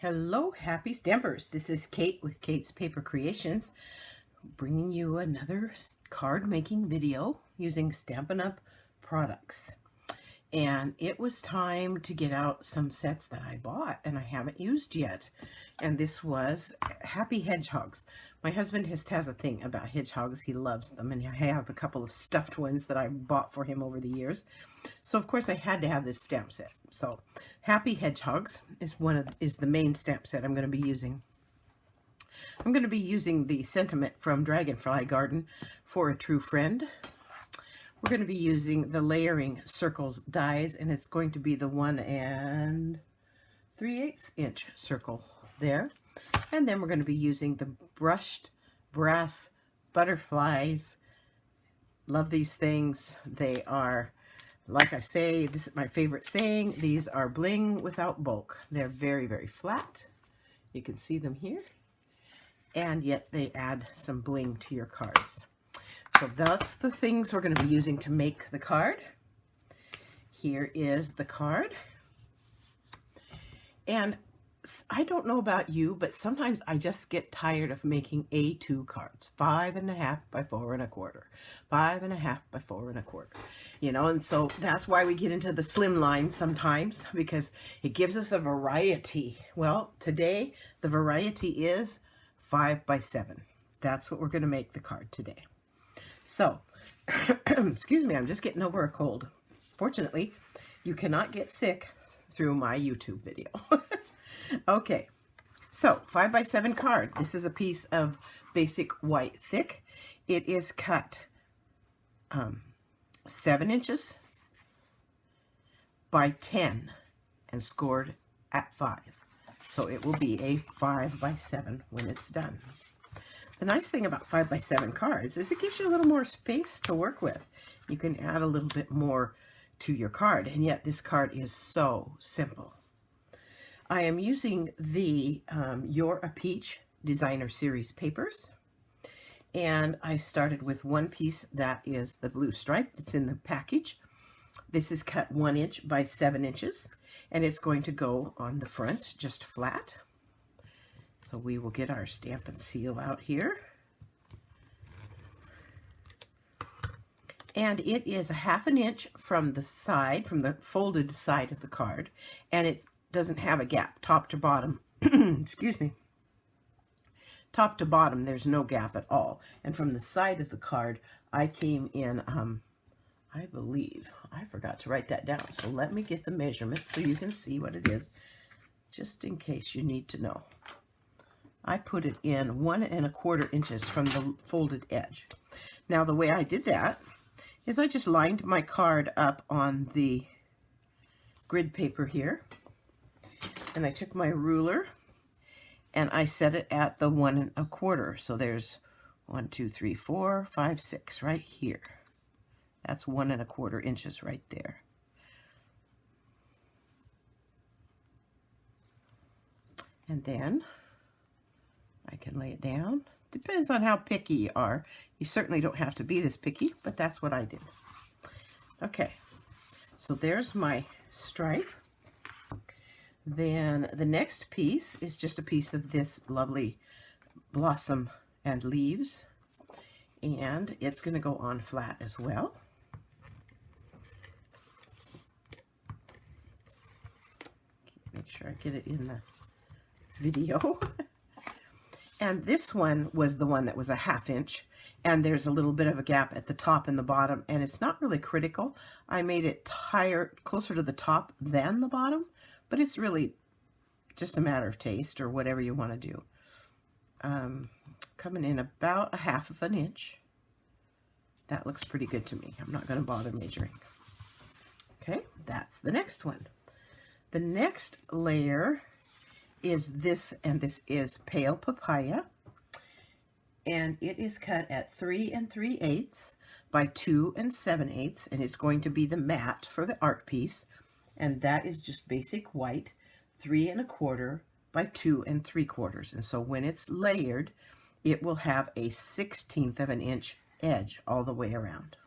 Hello, happy stampers. This is Kate with Kate's Paper Creations, bringing you another card making video using Stampin' Up! Products. And it was time to get out some sets that I bought and I haven't used yet. And this was Happy Hedgehogs. My husband has a thing about hedgehogs. He loves them, and I have a couple of stuffed ones that I bought for him over the years. So of course I had to have this stamp set. So Happy Hedgehogs is the main stamp set I'm going to be using. I'm going to be using the sentiment from Dragonfly Garden, For a True Friend. We're going to be using the layering circles dies, and it's going to be the 1 3/8 inch circle there. And then we're going to be using the brushed brass butterflies. Love these things. They are, like I say, this is my favorite saying, these are bling without bulk. They're very, very flat. You can see them here. And yet they add some bling to your cards. So that's the things we're going to be using to make the card. Here is the card. And I don't know about you, but sometimes I just get tired of making A2 cards, 5.5 by 4 1/4, 5.5 by 4 1/4, you know, and so that's why we get into the slim line sometimes, because it gives us a variety. Well, today the variety is 5 by 7. That's what we're going to make the card today. So, excuse me, I'm just getting over a cold. Fortunately, you cannot get sick through my YouTube video. Okay, so 5 by 7 card. This is a piece of basic white thick. It is cut 7 inches by 10 and scored at 5. So it will be a 5 by 7 when it's done. The nice thing about 5 by 7 cards is it gives you a little more space to work with. You can add a little bit more to your card, and yet this card is so simple. I am using the You're a Peach Designer Series papers, and I started with one piece that is the blue stripe that's in the package. This is cut 1 inch by 7 inches, and it's going to go on the front just flat. So we will get our stamp and seal out here. And it is a 1/2 inch from the side, from the folded side of the card, and it doesn't have a gap, top to bottom. Excuse me. Top to bottom, there's no gap at all. And from the side of the card, I came in, I believe, I forgot to write that down. So let me get the measurement so you can see what it is, just in case you need to know. I put it in 1 1/4 inches from the folded edge. Now the way I did that is I just lined my card up on the grid paper here, and I took my ruler and I set it at the 1 1/4. So there's 1, 2, 3, 4, 5, 6 right here. That's 1 1/4 inches right there. And then I can lay it down. Depends on how picky you are. You certainly don't have to be this picky, but that's what I did. Okay, so there's my stripe. Then the next piece is just a piece of this lovely blossom and leaves, and it's going to go on flat as well. Make sure I get it in the video. And this one was the one that was a 1/2 inch, and there's a little bit of a gap at the top and the bottom, and it's not really critical. I made it closer to the top than the bottom, but it's really just a matter of taste or whatever you want to do. Coming in about a 1/2 inch. That looks pretty good to me. I'm not going to bother measuring. Okay, that's the next one. The next layer is this, and this is Pale Papaya, and it is cut at 3 3/8 by 2 7/8, and it's going to be the mat for the art piece, and that is just basic white, 3 1/4 by 2 3/4, and so when it's layered, it will have a 1/16 of an inch edge all the way around.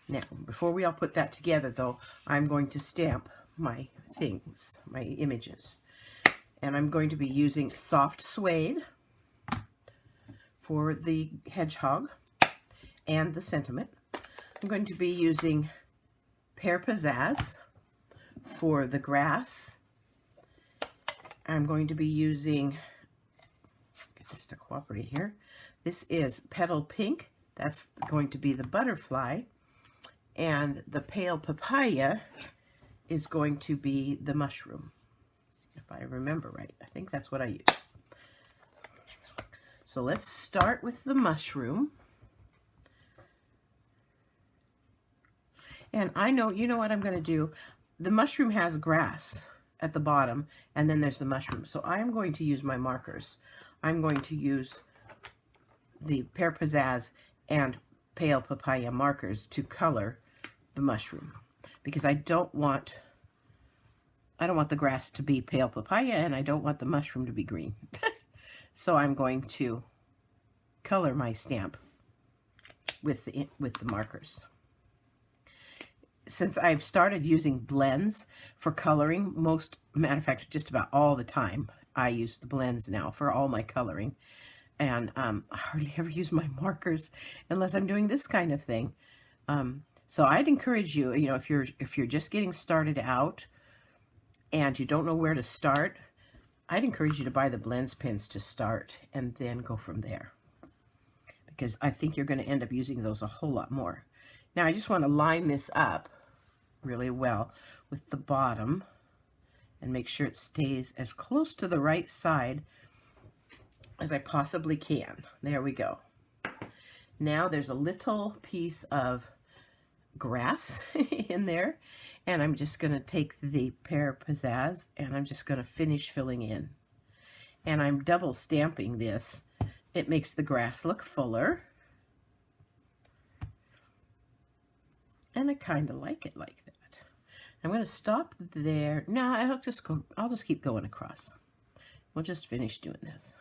Now, before we all put that together, though, I'm going to stamp my things, my images. And I'm going to be using soft suede for the hedgehog and the sentiment. I'm going to be using pear pizzazz for the grass. I'm going to be using, get this to cooperate here. This is petal pink. That's going to be the butterfly. And the pale papaya is going to be the mushroom, if I remember right. I think that's what I use. So let's start with the mushroom. And I know, you know what I'm going to do? The mushroom has grass at the bottom, and then there's the mushroom. So I'm going to use my markers. I'm going to use the pear pizzazz and pale papaya markers to color the mushroom, because I don't want the grass to be pale papaya, and I don't want the mushroom to be green. So I'm going to color my stamp with the markers. Since I've started using blends for coloring, matter of fact, just about all the time, I use the blends now for all my coloring. And I hardly ever use my markers unless I'm doing this kind of thing. So I'd encourage you, you know, if you're just getting started out and you don't know where to start, I'd encourage you to buy the blends pins to start and then go from there, because I think you're going to end up using those a whole lot more. Now I just want to line this up really well with the bottom and make sure it stays as close to the right side as I possibly can. There we go. Now there's a little piece of grass in there, and I'm just going to take the pear pizzazz and I'm just going to finish filling in. And I'm double stamping this. It makes the grass look fuller, and I kind of like it like that. I'm going to stop there. No, I'll just keep going across. We'll just finish doing this.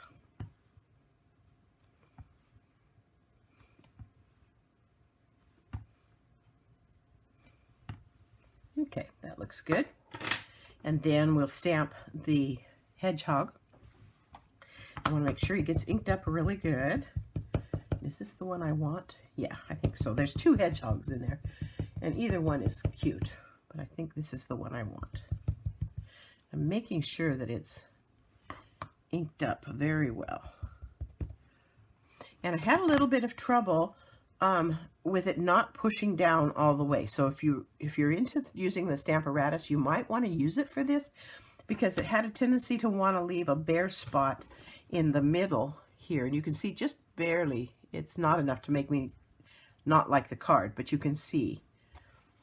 Okay, that looks good. And then we'll stamp the hedgehog. I want to make sure he gets inked up really good. Is this the one I want? Yeah, I think so. There's two hedgehogs in there, and either one is cute, but I think this is the one I want. I'm making sure that it's inked up very well. And I had a little bit of trouble with it not pushing down all the way. So if you're into using the Stamparatus, you might want to use it for this, because it had a tendency to want to leave a bare spot in the middle here. And you can see just barely, it's not enough to make me not like the card, but you can see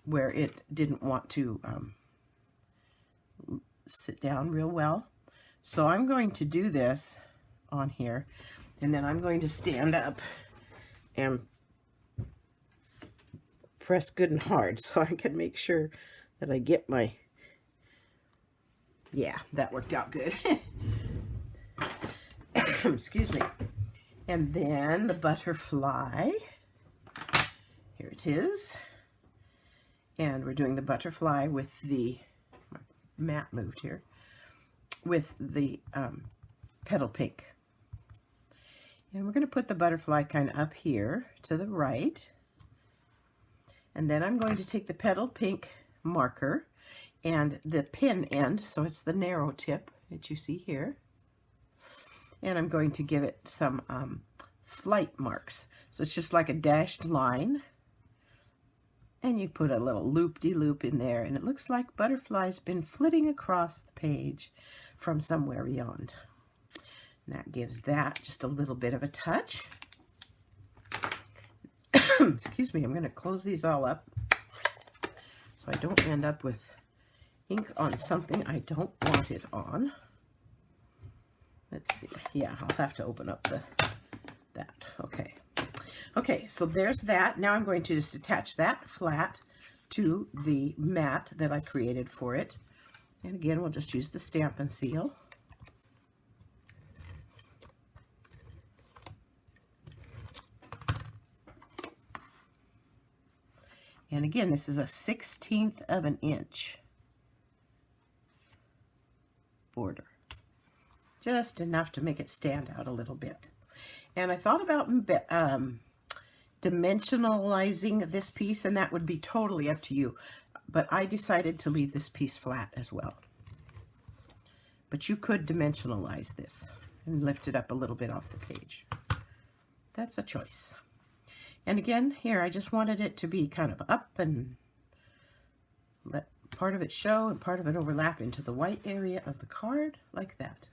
where it didn't want to sit down real well. So I'm going to do this on here, and then I'm going to stand up and press good and hard so I can make sure that I get my, yeah, that worked out good. Excuse me. And then the butterfly, here it is. And we're doing the butterfly with the, my mat moved here, with the petal pink. And we're going to put the butterfly kind of up here to the right. And then I'm going to take the petal pink marker and the pin end, so it's the narrow tip that you see here. And I'm going to give it some flight marks. So it's just like a dashed line. And you put a little loop-de-loop in there, and it looks like butterfly's been flitting across the page from somewhere beyond. And that gives that just a little bit of a touch. Excuse me, I'm going to close these all up so I don't end up with ink on something I don't want it on. Let's see. Yeah, I'll have to open up that. Okay. Okay, so there's that. Now I'm going to just attach that flat to the mat that I created for it. And again, we'll just use the Stampin' Seal. And again, this is a 1/16 of an inch border. just enough to make it stand out a little bit. And I thought about dimensionalizing this piece, and that would be totally up to you. But I decided to leave this piece flat as well. But you could dimensionalize this and lift it up a little bit off the page. That's a choice. And again, here, I just wanted it to be kind of up and let part of it show and part of it overlap into the white area of the card, like that.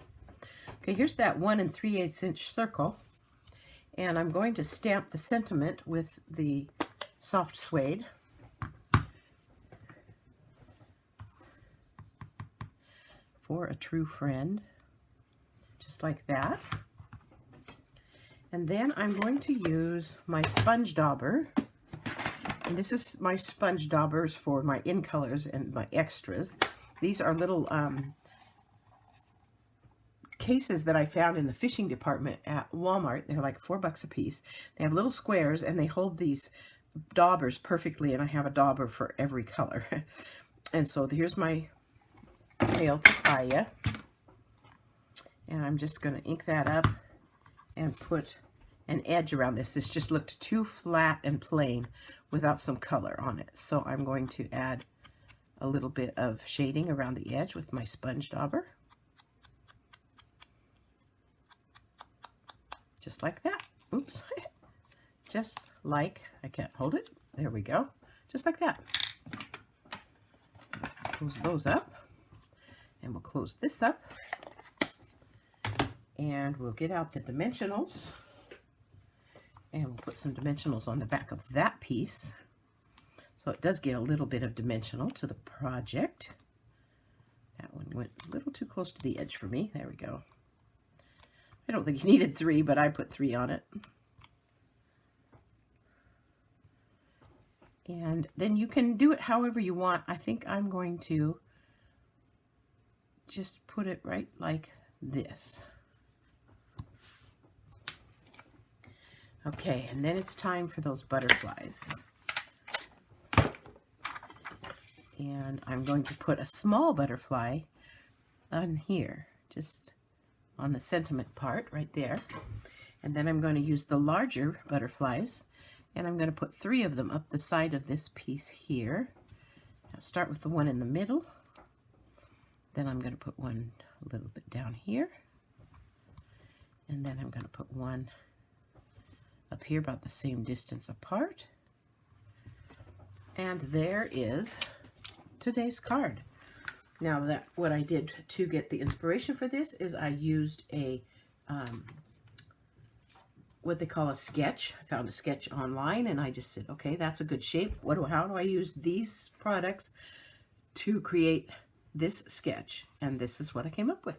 Okay, here's that 1 3/8 inch circle. And I'm going to stamp the sentiment with the soft suede. For a true friend, just like that. And then I'm going to use my sponge dauber. And this is my sponge daubers for my in colors and my extras. These are little cases that I found in the fishing department at Walmart. They're like $4 a piece. They have little squares and they hold these daubers perfectly, and I have a dauber for every color. And so here's my pale papaya, and I'm just going to ink that up and put an edge around this. This just looked too flat and plain without some color on it, so I'm going to add a little bit of shading around the edge with my sponge dauber, just like that. Oops. Just like, I can't hold it, there we go, just like that. Close those up. And we'll close this up, and we'll get out the dimensionals, and we'll put some dimensionals on the back of that piece. So it does get a little bit of dimensional to the project. That one went a little too close to the edge for me. There we go. I don't think you needed 3, but I put 3 on it. And then you can do it however you want. I think I'm going to just put it right like this. Okay, and then it's time for those butterflies. And I'm going to put a small butterfly on here, just on the sentiment part right there. And then I'm going to use the larger butterflies, and I'm going to put 3 of them up the side of this piece here. I'll start with the one in the middle. Then I'm going to put one a little bit down here. And then I'm going to put one up here about the same distance apart. And there is today's card. Now, what I did to get the inspiration for this is I used a what they call a sketch. I found a sketch online, and I just said, okay, that's a good shape. How do I use these products to create this sketch? And this is what I came up with.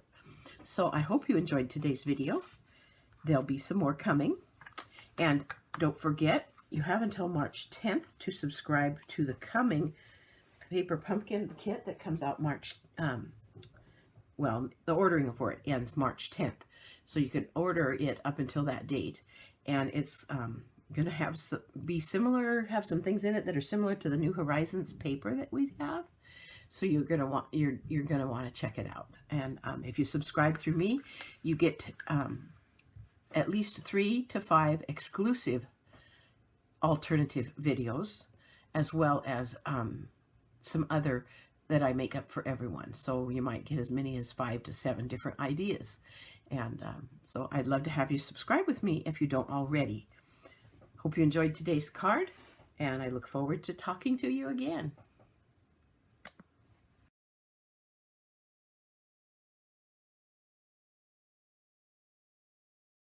So I hope you enjoyed today's video. There'll be some more coming. And don't forget, you have until March 10th to subscribe to the coming Paper Pumpkin kit that comes out March, well, the ordering for it ends March 10th. So you can order it up until that date. And it's going to have some things in it that are similar to the New Horizons paper that we have. So you're gonna want to check it out. And if you subscribe through me, you get at least 3 to 5 exclusive alternative videos, as well as some other that I make up for everyone. So you might get as many as 5 to 7 different ideas. And so I'd love to have you subscribe with me if you don't already. Hope you enjoyed today's card, and I look forward to talking to you again.